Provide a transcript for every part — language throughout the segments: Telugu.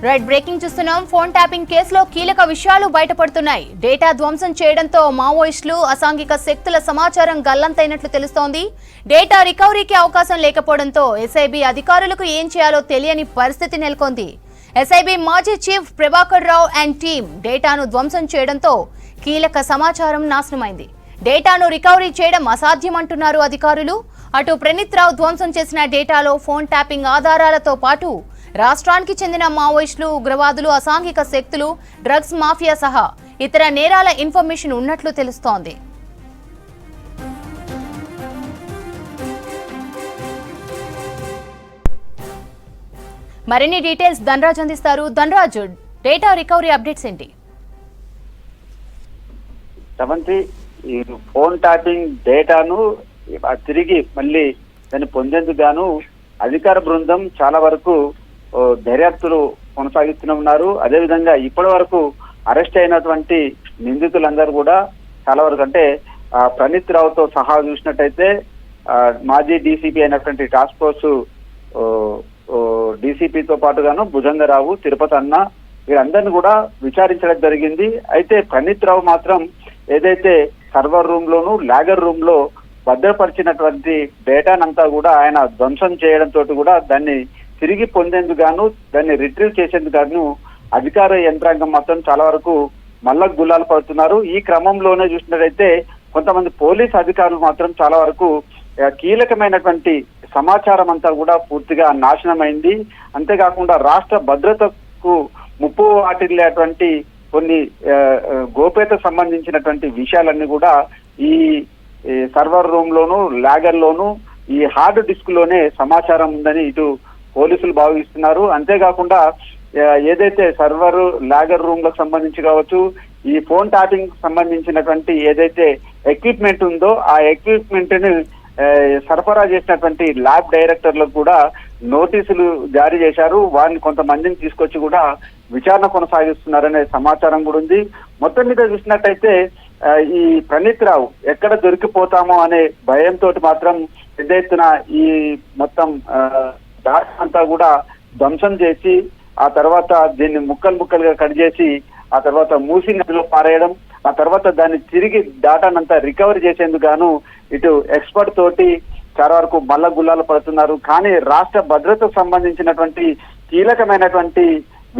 రైట్ బ్రేకింగ్ చూస్తున్నాం. ఫోన్ ట్యాపింగ్ కేసులో కీలక విషయాలు బయటపడుతున్నాయి. డేటా ధ్వంసం చేయడంతో మావోయిస్టులు అసాంఘిక శక్తుల సమాచారం గల్లంతైనట్లు తెలుస్తోంది. డేటా రికవరీకి అవకాశం లేకపోవడంతో ఎస్ఐబి అధికారులకు ఏం చేయాలో తెలియని పరిస్థితి నెలకొంది. ఎస్ఐబి మాజీ chief Prabhakar Rao and team డేటాను ధ్వంసం చేయడంతో కీలక సమాచారం నాశనమైంది. డేటాను రికవరీ చేయడం అసాధ్యమంటున్నారు అధికారులు. అటు ప్రణీత్ రావు ధ్వంసం చేసిన డేటాలో ఫోన్ ట్యాపింగ్ ఆధారాలతో పాటు రాష్ట్రానికి చెందిన మావోయిస్టులు, ఉగ్రవాదులు, అసాంఘిక శక్తులు, డ్రగ్స్ మాఫియా సహా ఇతర నేరాల ఇన్ఫర్మేషన్ ఉన్నట్లు తెలుస్తోంది. మరిన్ని డీటెయిల్స్ ధనరాజ్ అందిస్తారు. ధనరాజ్, డేటా రికవరీ అప్డేట్స్ ఏంటి? ఈ ఫోన్ ట్యాపింగ్ డేటాను తిరిగి మళ్ళీ దాన్ని పొందేందుకు గాను అధికార బృందం చాలా వరకు దర్యాప్తులు కొనసాగిస్తున్నారు. అదేవిధంగా ఇప్పటి వరకు అరెస్ట్ అయినటువంటి నిందితులందరూ కూడా చాలా వరకు అంటే ప్రణీత్ రావుతో సహా చూసినట్టయితే మాజీ డీసీపీ అయినటువంటి టాస్క్ ఫోర్స్ డీసీపీతో పాటుగాను భుజంగరావు, తిరుపతి అన్న వీరందరినీ కూడా విచారించడం జరిగింది. అయితే ప్రణీత్ రావు మాత్రం ఏదైతే సర్వర్ రూమ్ లోను, లాగర్ రూమ్ లో భద్రపరిచినటువంటి డేటానంతా కూడా ఆయన ధ్వంసం చేయడంతో కూడా దాన్ని తిరిగి పొందేందుకు గాను, దాన్ని రిట్రీవ్ చేసేందుకు గాను అధికార యంత్రాంగం మాత్రం చాలా వరకు మళ్ళకు గుల్లాలు పడుతున్నారు. ఈ క్రమంలోనే చూసినట్లయితే కొంతమంది పోలీస్ అధికారులు మాత్రం చాలా వరకు కీలకమైనటువంటి సమాచారం అంతా కూడా పూర్తిగా నాశనమైంది. అంతేకాకుండా రాష్ట్ర భద్రతకు ముప్పు వాటిల్లేటువంటి కొన్ని గోప్యత సంబంధించినటువంటి విషయాలన్నీ కూడా ఈ సర్వర్ రూమ్ లోను, లాగర్ లోను, ఈ హార్డ్ డిస్క్ లోనే సమాచారం ఉందని ఇటు పోలీసులు భావిస్తున్నారు. అంతేకాకుండా ఏదైతే సర్వర్, లాగర్ రూమ్ లకు సంబంధించి కావచ్చు, ఈ ఫోన్ ట్యాపింగ్ సంబంధించినటువంటి ఏదైతే ఎక్విప్మెంట్ ఉందో ఆ ఎక్విప్మెంట్ ని సరఫరా చేసినటువంటి ల్యాబ్ డైరెక్టర్లకు కూడా నోటీసులు జారీ చేశారు. వారిని కొంతమందిని తీసుకొచ్చి కూడా విచారణ కొనసాగిస్తున్నారనే సమాచారం కూడా ఉంది. మొత్తం మీద చూసినట్టయితే ఈ ప్రణీత్ రావు ఎక్కడ దొరికిపోతామో అనే భయంతో మాత్రం పెద్ద ఎత్తున ఈ మొత్తం డాటా అంతా కూడా ధ్వంసం చేసి ఆ తర్వాత దీన్ని ముక్కలు ముక్కలుగా కట్ చేసి ఆ తర్వాత మూసి నదిలో పారేయడం, ఆ తర్వాత దాన్ని తిరిగి డాటానంతా రికవరీ చేసేందుకు గాను ఇటు ఎక్స్పర్ట్ తోటి చాలా వరకు మల్ల గుల్లాలు పడుతున్నారు. కానీ రాష్ట్ర భద్రతకు సంబంధించినటువంటి కీలకమైనటువంటి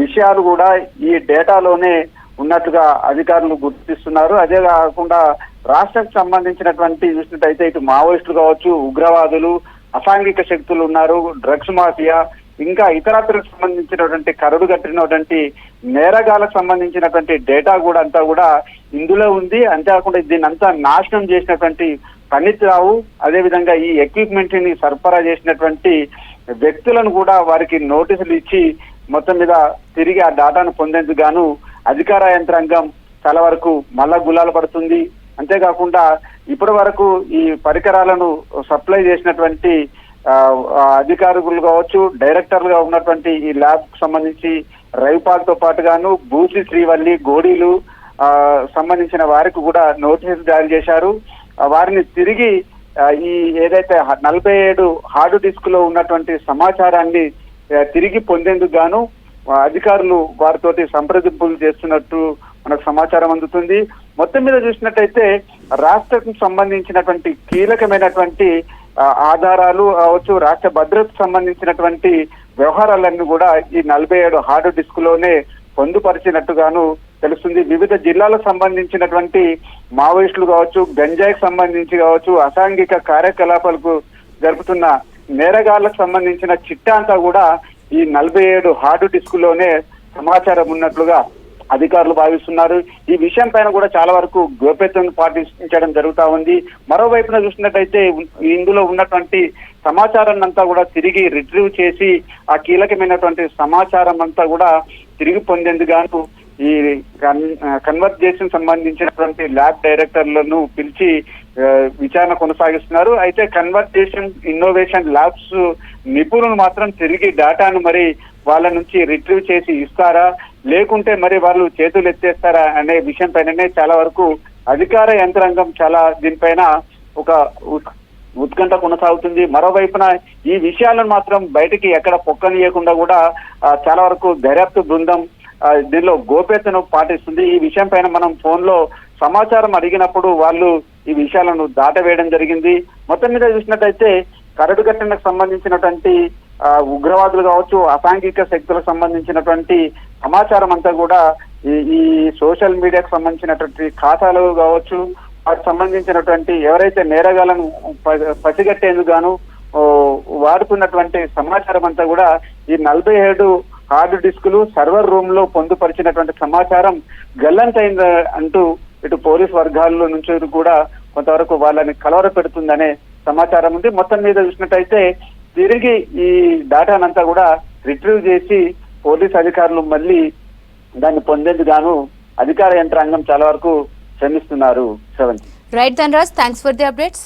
విషయాలు కూడా ఈ డేటాలోనే ఉన్నట్టుగా అధికారులు గుర్తిస్తున్నారు. అదే కాకుండా రాష్ట్రానికి సంబంధించినటువంటి చూసినట్టయితే ఇటు మావోయిస్టులు కావచ్చు, ఉగ్రవాదులు, అసాంఘిక శక్తులు ఉన్నారు, డ్రగ్స్ మాఫియా, ఇంకా ఇతరత్రకు సంబంధించినటువంటి కరడు కట్టినటువంటి నేరగాలకు సంబంధించినటువంటి డేటా కూడా అంతా కూడా ఇందులో ఉంది. అంతేకాకుండా దీన్ని అంతా నాశనం చేసినటువంటి ప్రణీత్ రావు, అదేవిధంగా ఈ ఎక్విప్మెంట్ ని సరఫరా చేసినటువంటి వ్యక్తులను కూడా వారికి నోటీసులు ఇచ్చి మొత్తం మీద తిరిగి ఆ డాటాను పొందేందుకు గాను అధికార యంత్రాంగం చాలా వరకు మళ్ళా గుల్లాలు పడుతుంది. అంతేకాకుండా ఇప్పటి వరకు ఈ పరికరాలను సప్లై చేసినటువంటి అధికారులు కావచ్చు, డైరెక్టర్లుగా ఉన్నటువంటి ఈ ల్యాబ్ కు సంబంధించి రవిపాల్ తో పాటుగాను భూసి, శ్రీవల్లి, గోడీలు సంబంధించిన వారికి కూడా నోటీసులు జారీ చేశారు. వారిని తిరిగి ఈ ఏదైతే 47 హార్డ్ డిస్క్ లో ఉన్నటువంటి సమాచారాన్ని తిరిగి పొందేందుకు గాను అధికారులు వారితోటి సంప్రదింపులు చేస్తున్నట్టు మనకు సమాచారం అందుతుంది. మొత్తం మీద చూసినట్టయితే రాష్ట్రకు సంబంధించినటువంటి కీలకమైనటువంటి ఆధారాలు కావచ్చు, రాష్ట్ర భద్రతకు సంబంధించినటువంటి వ్యవహారాలన్నీ కూడా ఈ 47 హార్డ్ డిస్క్ లోనే పొందుపరిచినట్టుగాను తెలుస్తుంది. వివిధ జిల్లాలకు సంబంధించినటువంటి మావోయిస్టులు కావచ్చు, గంజాయికి సంబంధించి కావచ్చు, అసాంఘిక కార్యకలాపాలకు జరుపుతున్న నేరగాళ్లకు సంబంధించిన చిట్టా అంతా కూడా ఈ 47 హార్డ్ డిస్క్ లోనే సమాచారం ఉన్నట్లుగా అధికారులు భావిస్తున్నారు. ఈ విషయం పైన కూడా చాలా వరకు గోప్యతను పాటించడం జరుగుతా ఉంది. మరోవైపున చూసినట్టయితే ఇందులో ఉన్నటువంటి సమాచారాన్ని అంతా కూడా తిరిగి రిట్రీవ్ చేసి ఆ కీలకమైనటువంటి సమాచారం అంతా కూడా తిరిగి పొందేందుకు గాను ఈ కన్వర్జేషన్ సంబంధించినటువంటి ల్యాబ్ డైరెక్టర్లను పిలిచి విచారణ కొనసాగిస్తున్నారు. అయితే కన్వర్జేషన్ ఇన్నోవేషన్ ల్యాబ్స్ నిపుణులు మాత్రం తిరిగి డేటాను మరి వాళ్ళ నుంచి రిట్రీవ్ చేసి ఇస్తారా, లేకుంటే మరి వాళ్ళు చేతులు ఎత్తేస్తారా అనే విషయం పైననే చాలా వరకు అధికార యంత్రాంగం చాలా దీనిపైన ఒక ఉత్కంఠ కొనసాగుతుంది. మరోవైపున ఈ విషయాలను మాత్రం బయటికి ఎక్కడ పొక్కనీయకుండా కూడా చాలా వరకు దర్యాప్తు బృందం దీనిలో గోప్యతను పాటిస్తుంది. ఈ విషయం పైన మనం ఫోన్ లో సమాచారం అడిగినప్పుడు వాళ్ళు ఈ విషయాలను దాటవేయడం జరిగింది. మొత్తం మీద చూసినట్టయితే కరడుగట్టనకు సంబంధించినటువంటి ఉగ్రవాదులు కావచ్చు, అసాంఘిక శక్తులకు సంబంధించినటువంటి సమాచారం అంతా కూడా ఈ సోషల్ మీడియాకు సంబంధించినటువంటి ఖాతాలు కావచ్చు, వాటికి సంబంధించినటువంటి ఎవరైతే నేరగాలను పసిగట్టేందుకు గాను వాడుతున్నటువంటి సమాచారం అంతా కూడా ఈ 47 హార్డ్ డిస్కులు సర్వర్ రూమ్ లో పొందుపరిచినటువంటి సమాచారం గల్లంతైంది అంటూ ఇటు పోలీస్ వర్గాల్లో నుంచి కూడా కొంతవరకు వాళ్ళని కలవర పెడుతుందనే సమాచారం ఉంది. మొత్తం మీద చూసినట్టయితే తిరిగి ఈ డేటానంతా కూడా రిట్రీవ్ చేసి పోలీస్ అధికారులు మళ్ళీ దాన్ని పొందేందుకు గాను అధికార యంత్రాంగం చాలా వరకు శ్రమిస్తున్నారు. Right Dhanraj, thanks for the updates.